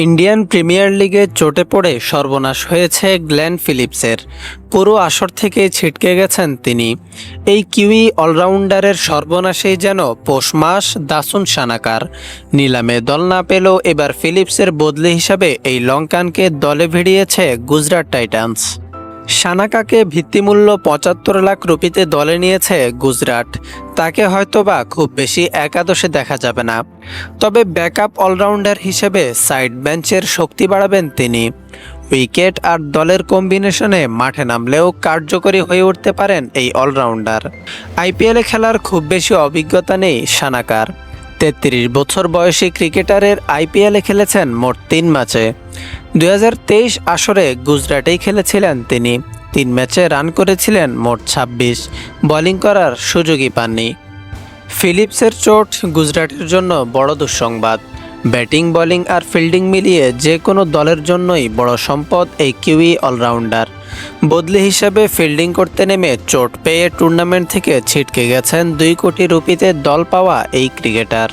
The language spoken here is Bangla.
ইন্ডিয়ান প্রিমিয়ার লিগে চোটে পড়ে সর্বনাশ হয়েছে গ্লেন ফিলিপসের। পুরো আসর থেকে ছিটকে গেছেন তিনি। এই কিউই অলরাউন্ডারের সর্বনাশেই যেন পৌষ মাস দাসুন সানাকার। নিলামে দল না পেলেও এবার ফিলিপসের বদলি হিসাবে এই লঙ্কানকে দলে ভিড়িয়েছে গুজরাট টাইটান্স। সানাকাকে ভিত্তিমূল্য ৭৫ লাখ রুপিতে দলে নিয়েছে গুজরাট। তাকে হয়তোবা খুব বেশি একাদশে দেখা যাবে না, তবে ব্যাকআপ অলরাউন্ডার হিসেবে সাইড বেঞ্চের শক্তি বাড়াবেন তিনি। উইকেট আর দলের কম্বিনেশনে মাঠে নামলেও কার্যকরী হয়ে উঠতে পারেন এই অলরাউন্ডার। আইপিএলে খেলার খুব বেশি অভিজ্ঞতা নেই সানাকার। ৩৩ বছর বয়সী ক্রিকেটারের আইপিএলে খেলেছেন মোট ৩ ম্যাচে। ২০২৩ আসরে গুজরাটেই খেলেছিলেন তিনি। ৩ ম্যাচে রান করেছিলেন মোট ২৬, বোলিং করার সুযোগই পাননি। ফিলিপসের চোট গুজরাটের জন্য বড় দুঃসংবাদ। ব্যাটিং, বোলিং আর ফিল্ডিং মিলিয়ে যে কোনো দলের জন্যই বড় সম্পদ এই কিউই অলরাউন্ডার। বদলি হিসাবে ফিল্ডিং করতে নেমে চোট পেয়ে টুর্নামেন্ট থেকে ছিটকে গেছেন ২ কোটি রুপিতে দল পাওয়া এই ক্রিকেটার।